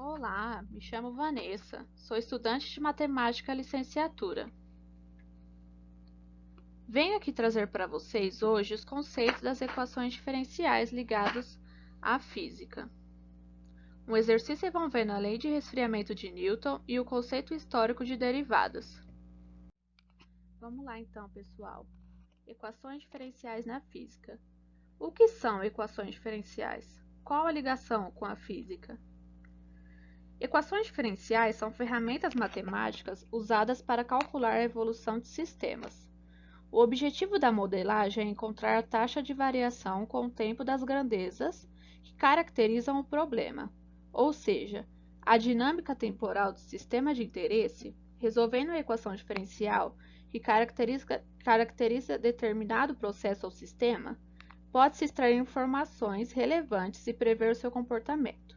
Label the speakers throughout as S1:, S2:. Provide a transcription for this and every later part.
S1: Olá, me chamo Vanessa, sou estudante de matemática licenciatura. Venho aqui trazer para vocês hoje os conceitos das equações diferenciais ligados à física. Um exercício envolvendo a lei de resfriamento de Newton e o conceito histórico de derivadas. Vamos lá então, pessoal. Equações diferenciais na física. O que são equações diferenciais? Qual a ligação com a física? Equações diferenciais são ferramentas matemáticas usadas para calcular a evolução de sistemas. O objetivo da modelagem é encontrar a taxa de variação com o tempo das grandezas que caracterizam o problema, ou seja, a dinâmica temporal do sistema de interesse, resolvendo a equação diferencial que caracteriza determinado processo ou sistema, pode-se extrair informações relevantes e prever o seu comportamento.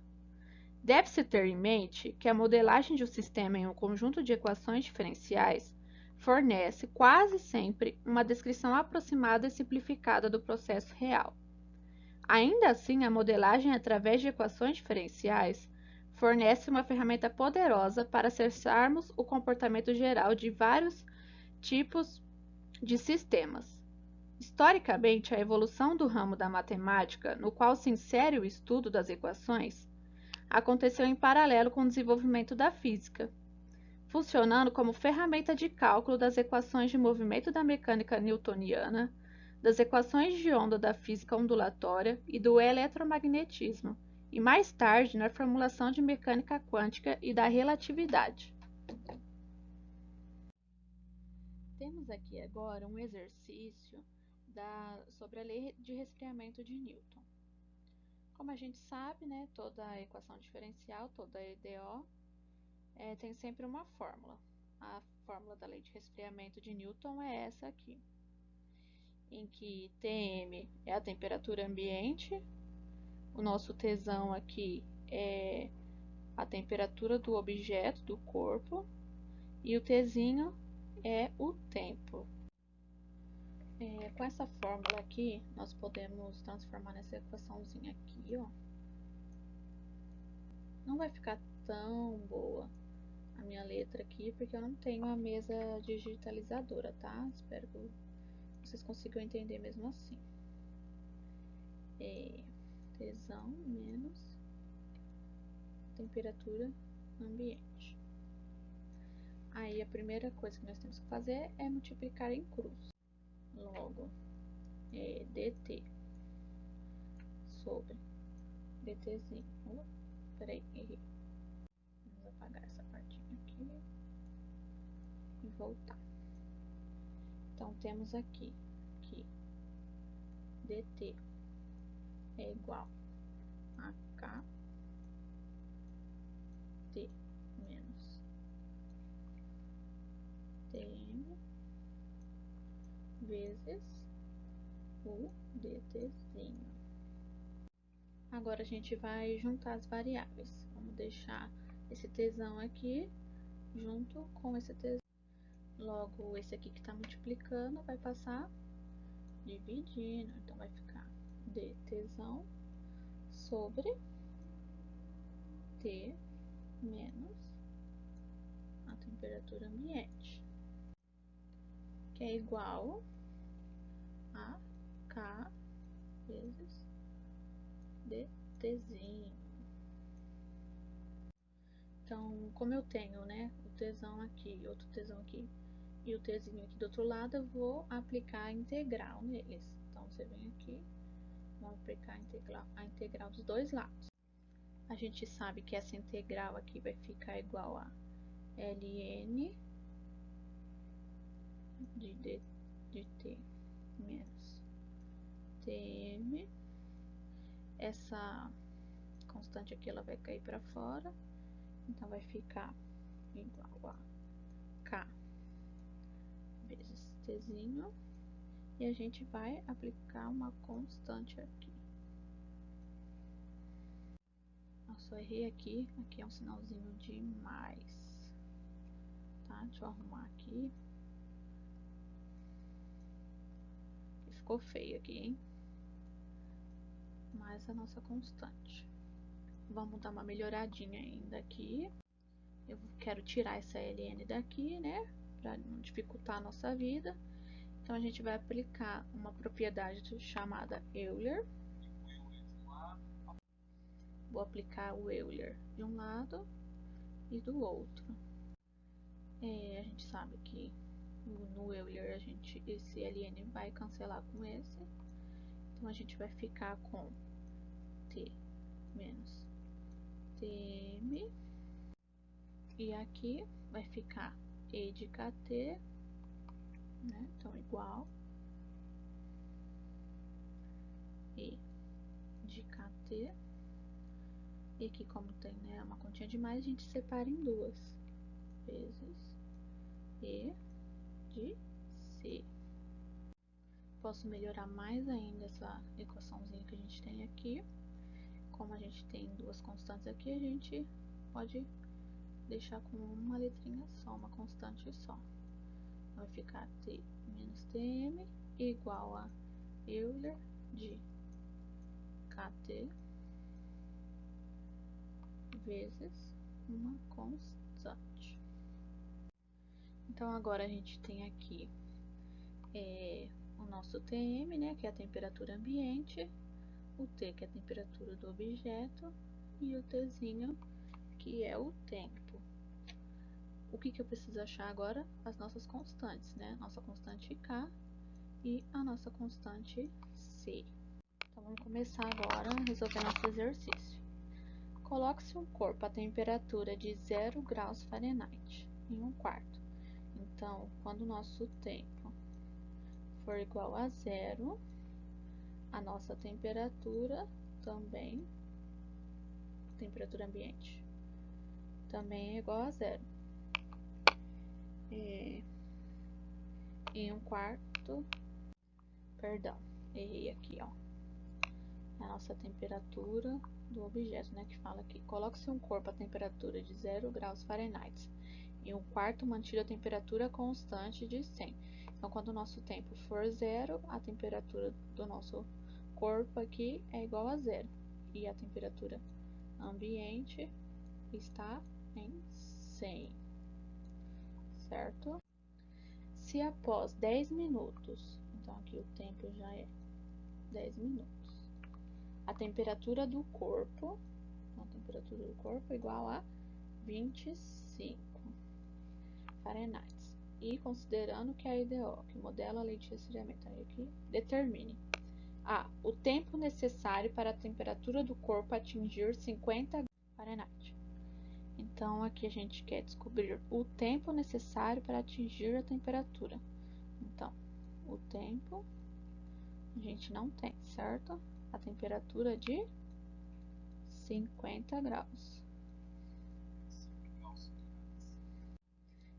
S1: Deve-se ter em mente que a modelagem de um sistema em um conjunto de equações diferenciais fornece quase sempre uma descrição aproximada e simplificada do processo real. Ainda assim, a modelagem através de equações diferenciais fornece uma ferramenta poderosa para acessarmos o comportamento geral de vários tipos de sistemas. Historicamente, a evolução do ramo da matemática, no qual se insere o estudo das equações, aconteceu em paralelo com o desenvolvimento da física, funcionando como ferramenta de cálculo das equações de movimento da mecânica newtoniana, das equações de onda da física ondulatória e do eletromagnetismo, e mais tarde na formulação de mecânica quântica e da relatividade. Temos aqui agora um exercício sobre a lei de resfriamento de Newton. Como a gente sabe, né, toda equação diferencial, toda EDO, tem sempre uma fórmula. A fórmula da lei de resfriamento de Newton é essa aqui, em que Tm é a temperatura ambiente, o nosso Tsão aqui é a temperatura do objeto, do corpo, e o Tzinho é o tempo. Com essa fórmula aqui, nós podemos transformar nessa equaçãozinha aqui, ó. Não vai ficar tão boa a minha letra aqui, porque eu não tenho a mesa digitalizadora, tá? Espero que vocês consigam entender mesmo assim. Tesão menos temperatura ambiente. Aí a primeira coisa que nós temos que fazer é multiplicar em cruz. Logo, dt sobre dtzinho. Peraí, errei. Vamos apagar essa partinha aqui e voltar. Então, temos aqui que dt é igual a k t menos tm vezes o dtzinho. Agora a gente vai juntar as variáveis. Vamos deixar esse tzão aqui junto com esse tzão. Logo, esse aqui que está multiplicando vai passar dividindo. Então, vai ficar dtzão sobre T menos a temperatura ambiente, que é igual a K vezes dtzinho. Então, como eu tenho, né, o tzão aqui, outro tzão aqui e o tzinho aqui do outro lado, eu vou aplicar a integral neles. Então, você vem aqui, vamos aplicar a integral dos dois lados. A gente sabe que essa integral aqui vai ficar igual a ln de t menos tm. Essa constante aqui ela vai cair para fora, então vai ficar igual a k vezes tzinho, e a gente vai aplicar uma constante aqui. Eu só errei aqui é um sinalzinho de mais, tá? Deixa eu arrumar aqui. Ficou feio aqui, hein? Mais a nossa constante. vamos dar uma melhoradinha ainda aqui. Eu quero tirar essa ln daqui, né? Para não dificultar a nossa vida. Então, a gente vai aplicar uma propriedade chamada Euler. Vou aplicar o Euler de um lado e do outro. A gente sabe que no Euler esse ln vai cancelar com esse. Então, a gente vai ficar com t menos tm. E aqui vai ficar e de kt, né? Então, igual e de kt. E aqui, como tem, né, uma continha de mais, a gente separa em duas vezes e de c. Posso melhorar mais ainda essa equaçãozinha que a gente tem aqui. Como a gente tem duas constantes aqui, a gente pode deixar com uma letrinha só, uma constante só. Vai ficar t menos tm igual a Euler de kt vezes uma constante. Então, agora a gente tem aqui o nosso Tm, né, que é a temperatura ambiente, o T, que é a temperatura do objeto, e o Tzinho, que é o tempo. O que eu preciso achar agora? As nossas constantes, né? Nossa constante K e a nossa constante C. Então, vamos começar agora a resolver nosso exercício. Coloque-se um corpo a temperatura de 0 graus Fahrenheit em 1/4. Então, quando o nosso tempo for igual a 0, a nossa temperatura também, temperatura ambiente, também é igual a 0. Em 1/4, perdão, errei aqui, ó. A nossa temperatura do objeto, né, que fala aqui. Coloque-se um corpo a temperatura de 0 graus Fahrenheit. Em 1/4, mantida a temperatura constante de 100. Então, quando o nosso tempo for 0, a temperatura do nosso corpo aqui é igual a 0. E a temperatura ambiente está em 100. Certo? Se após 10 minutos, então aqui o tempo já é 10 minutos, a temperatura do corpo é igual a 25 Fahrenheit. E considerando que a IDO, que modela a lei de resfriamento, aí aqui, determine o tempo necessário para a temperatura do corpo atingir 50 Fahrenheit. Então, aqui a gente quer descobrir o tempo necessário para atingir a temperatura. Então, o tempo a gente não tem, certo? A temperatura de 50 graus.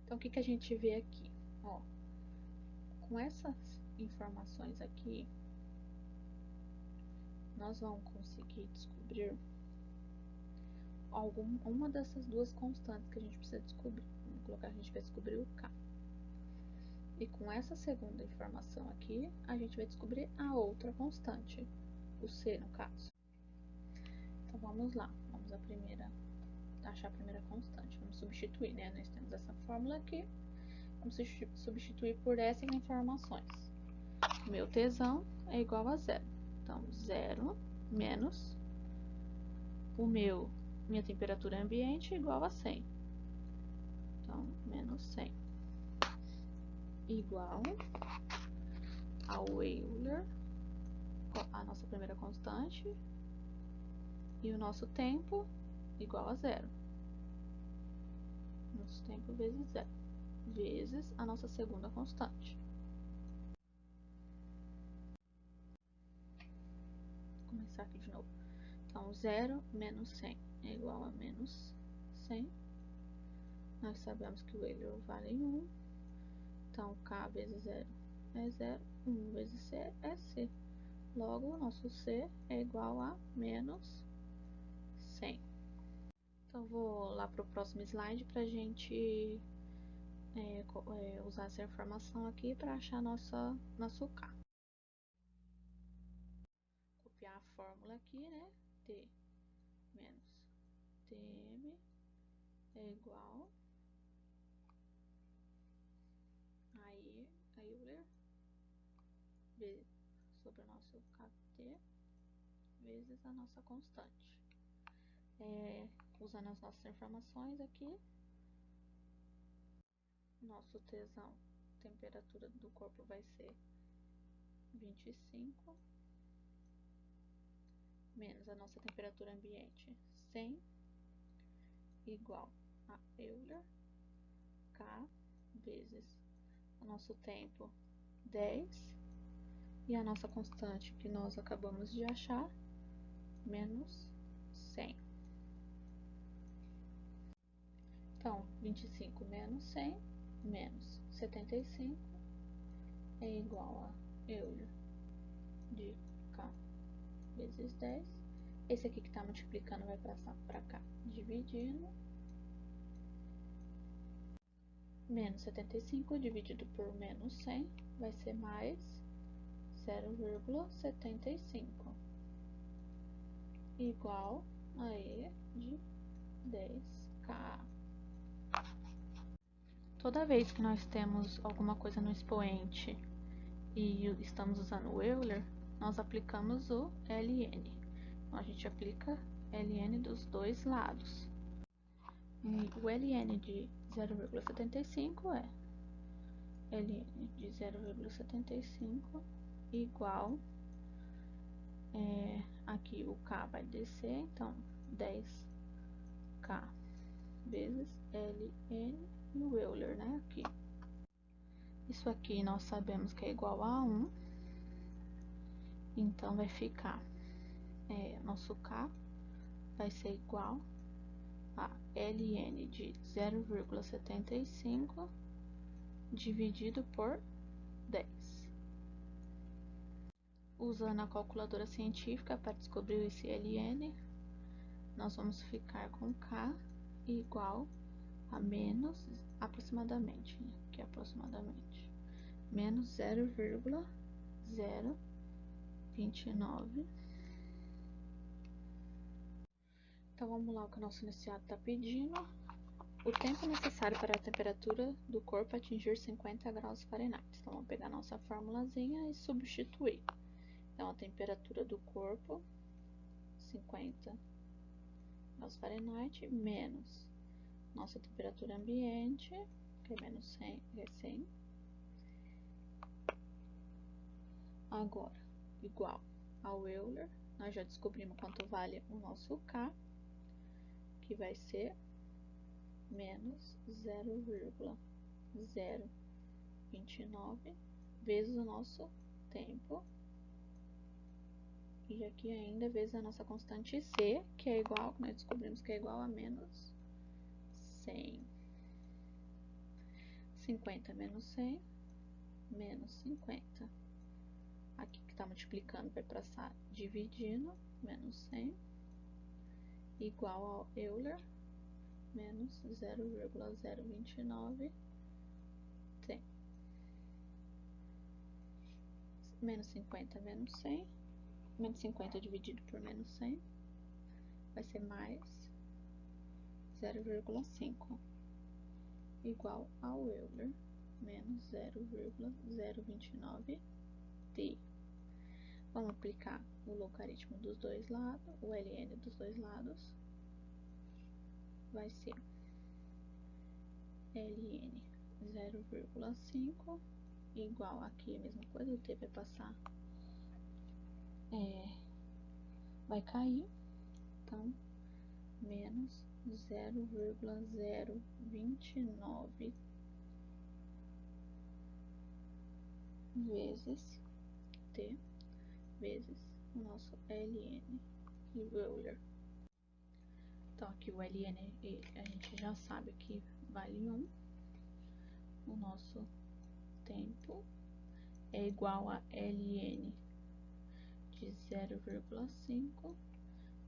S1: Então, o que a gente vê aqui? Ó, com essas informações aqui, nós vamos conseguir descobrir uma dessas duas constantes que a gente precisa descobrir. Vamos colocar, a gente vai descobrir o K. E com essa segunda informação aqui, a gente vai descobrir a outra constante, o C no caso. Então, vamos lá. Vamos achar a primeira constante. Vamos substituir, né? Nós temos essa fórmula aqui. Vamos substituir por essas informações. O meu Tzão é igual a 0. Então, 0 menos minha temperatura ambiente é igual a 100. Então, menos 100. Igual ao Euler, a nossa primeira constante, e o nosso tempo igual a 0. Nosso tempo vezes 0, vezes a nossa segunda constante. Vou começar aqui de novo. Então, 0 menos 100 é igual a menos 100. Nós sabemos que o Euler vale 1. Então, K vezes 0 é 0. 1 vezes C é C. Logo, o nosso C é igual a menos 100. Então, vou lá para o próximo slide para a gente usar essa informação aqui para achar nosso K. Copiar a fórmula aqui, né? T menos é igual a Euler sobre o nosso KT vezes a nossa constante. Usando as nossas informações aqui, nosso tesão, temperatura do corpo vai ser 25, menos a nossa temperatura ambiente, 100, igual a Euler, K, vezes o nosso tempo, 10, e a nossa constante, que nós acabamos de achar, menos 100. Então, 25 menos 100, menos 75, é igual a Euler de K vezes 10. Esse aqui que está multiplicando vai passar para cá, dividindo. Menos 75 dividido por menos 100 vai ser mais 0,75, igual a E de 10K. Toda vez que nós temos alguma coisa no expoente e estamos usando o Euler, nós aplicamos o ln. Então, a gente aplica ln dos dois lados. E o ln de 0,75 é ln de 0,75 igual, aqui o K vai descer, então 10K vezes ln e o Euler, né, aqui. Isso aqui nós sabemos que é igual a 1, então vai ficar, nosso K vai ser igual a ln de 0,75 dividido por 10. Usando a calculadora científica para descobrir esse ln, nós vamos ficar com K igual a menos, aproximadamente, que é aproximadamente, menos 0,029. Então, vamos lá o que o nosso enunciado está pedindo. O tempo necessário para a temperatura do corpo atingir 50 graus Fahrenheit. Então, vamos pegar a nossa formulazinha e substituir. Então, a temperatura do corpo, 50 graus Fahrenheit, menos nossa temperatura ambiente, que é menos 100, é 100. Agora, igual ao Euler, nós já descobrimos quanto vale o nosso K, que vai ser menos 0,029 vezes o nosso tempo, e aqui ainda vezes a nossa constante C, que é igual, nós descobrimos que é igual a menos 100. 50 menos 100, menos 50. Aqui que está multiplicando vai passar dividindo, menos 100, igual ao Euler, menos 0,029 tem. Menos 50 menos 100, menos 50 dividido por menos 100, vai ser mais 0,5, igual ao Euler, menos 0,029 t. Vamos aplicar o logaritmo dos dois lados, o ln dos dois lados, vai ser ln 0,5 igual aqui a mesma coisa, o t vai passar, vai cair, então menos 0,029 vezes t vezes o nosso ln e o Euler. Então, aqui o ln a gente já sabe que vale 1. O nosso tempo é igual a ln de 0,5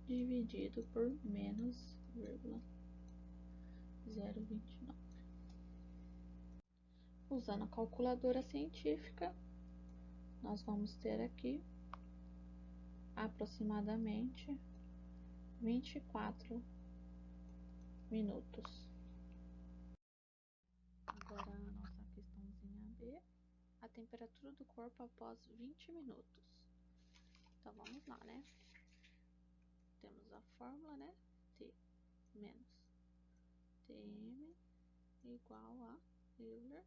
S1: dividido por menos 0,029. Usando a calculadora científica, nós vamos ter aqui aproximadamente 24 minutos. a temperatura do corpo após 20 minutos. Então, vamos lá, né? Temos a fórmula, né? T menos Tm igual a Euler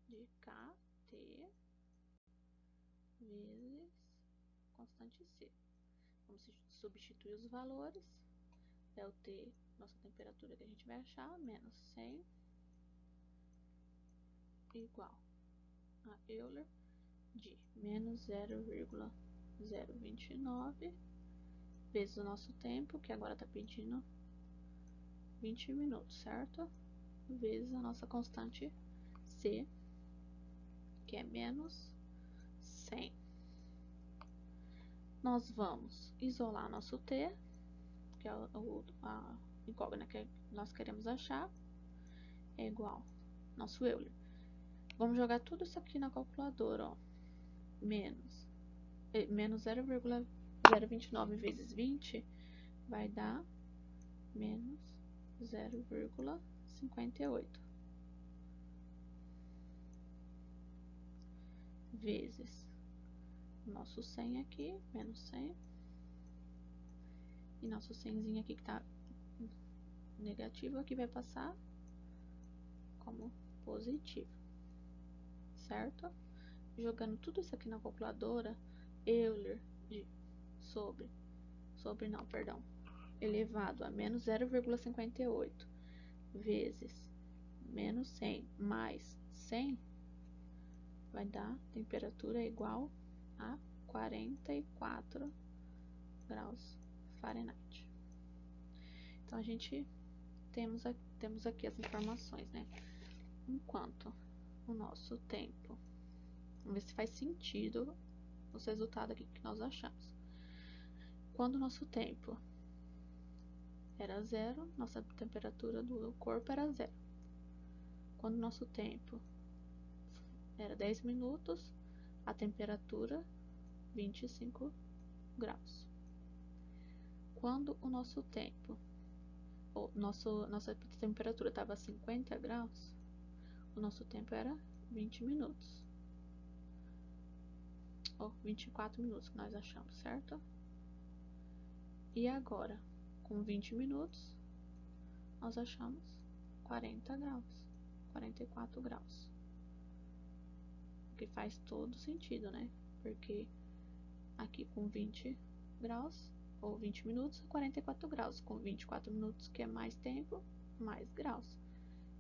S1: de Kt vezes constante C. Vamos substituir os valores. É o T, nossa temperatura que a gente vai achar, menos 100 igual a Euler de menos 0,029 vezes o nosso tempo, que agora está pedindo 20 minutos, certo? Vezes a nossa constante C, que é menos 100. Nós vamos isolar nosso T, que é a incógnita que nós queremos achar, é igual nosso Euler. Vamos jogar tudo isso aqui na calculadora, ó. Menos 0,029 vezes 20 vai dar menos 0,58 vezes nosso 100 aqui, menos 100, e nosso 100zinho aqui que tá negativo aqui vai passar como positivo, certo? Jogando tudo isso aqui na calculadora, Euler elevado a menos 0,58 vezes menos 100 mais 100 vai dar temperatura igual a 44 graus Fahrenheit. Então, a gente temos aqui as informações, né? Enquanto o nosso tempo, vamos ver se faz sentido os resultados aqui que nós achamos. Quando o nosso tempo era 0, nossa temperatura do corpo era 0. Quando o nosso tempo era 10 minutos, a temperatura 25 graus. Quando o nosso tempo, nossa temperatura estava a 50 graus, o nosso tempo era 20 minutos. Ou 24 minutos que nós achamos, certo? E agora, com 20 minutos, nós achamos 40 graus, 44 graus. O que faz todo sentido, né? Porque aqui com 20 graus, ou 20 minutos, 44 graus. Com 24 minutos, que é mais tempo, mais graus.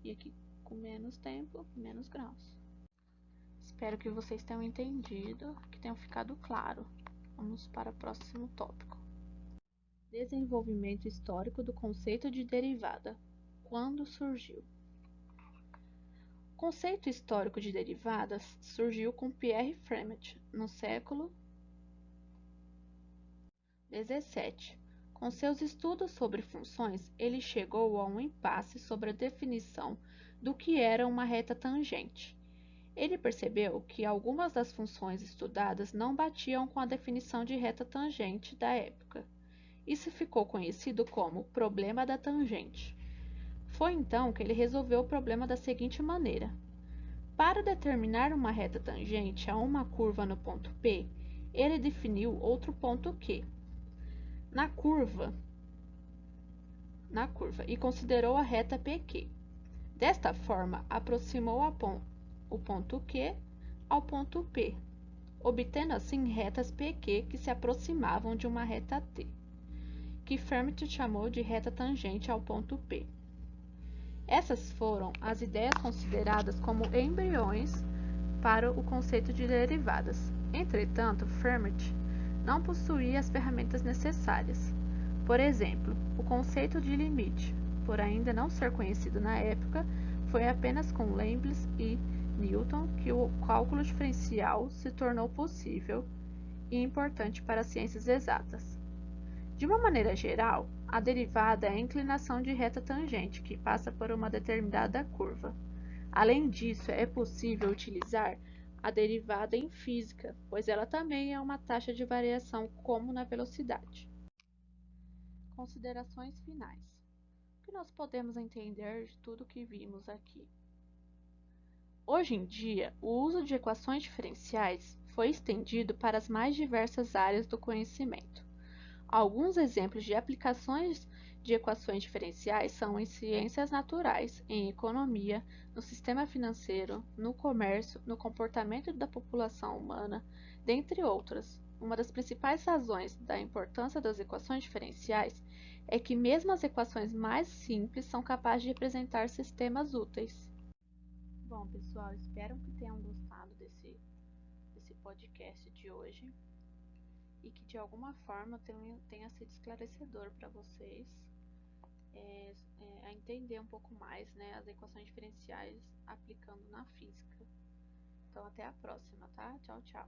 S1: E aqui com menos tempo, menos graus. Espero que vocês tenham entendido, que tenham ficado claro. Vamos para o próximo tópico. Desenvolvimento histórico do conceito de derivada. Quando surgiu? O conceito histórico de derivadas surgiu com Pierre Fermat no século XVII. Com seus estudos sobre funções, ele chegou a um impasse sobre a definição do que era uma reta tangente. Ele percebeu que algumas das funções estudadas não batiam com a definição de reta tangente da época. Isso ficou conhecido como problema da tangente. Foi então que ele resolveu o problema da seguinte maneira: para determinar uma reta tangente a uma curva no ponto P, ele definiu outro ponto Q na curva e considerou a reta PQ. Desta forma, aproximou o ponto Q ao ponto P, obtendo assim retas PQ que se aproximavam de uma reta T, que Fermat chamou de reta tangente ao ponto P. Essas foram as ideias consideradas como embriões para o conceito de derivadas. Entretanto, Fermat não possuía as ferramentas necessárias. Por exemplo, o conceito de limite, por ainda não ser conhecido na época, foi apenas com Leibniz e Newton que o cálculo diferencial se tornou possível e importante para as ciências exatas. De uma maneira geral, a derivada é a inclinação de reta tangente que passa por uma determinada curva. Além disso, é possível utilizar a derivada em física, pois ela também é uma taxa de variação como na velocidade. Considerações finais. O que nós podemos entender de tudo que vimos aqui? Hoje em dia, o uso de equações diferenciais foi estendido para as mais diversas áreas do conhecimento. Alguns exemplos de aplicações de equações diferenciais são em ciências naturais, em economia, no sistema financeiro, no comércio, no comportamento da população humana, dentre outras. Uma das principais razões da importância das equações diferenciais é que mesmo as equações mais simples são capazes de representar sistemas úteis. Bom, pessoal, espero que tenham gostado desse podcast de hoje e que de alguma forma tenha sido esclarecedor para vocês a entender um pouco mais, né, as equações diferenciais aplicando na física. Então, até a próxima, tá? Tchau, tchau.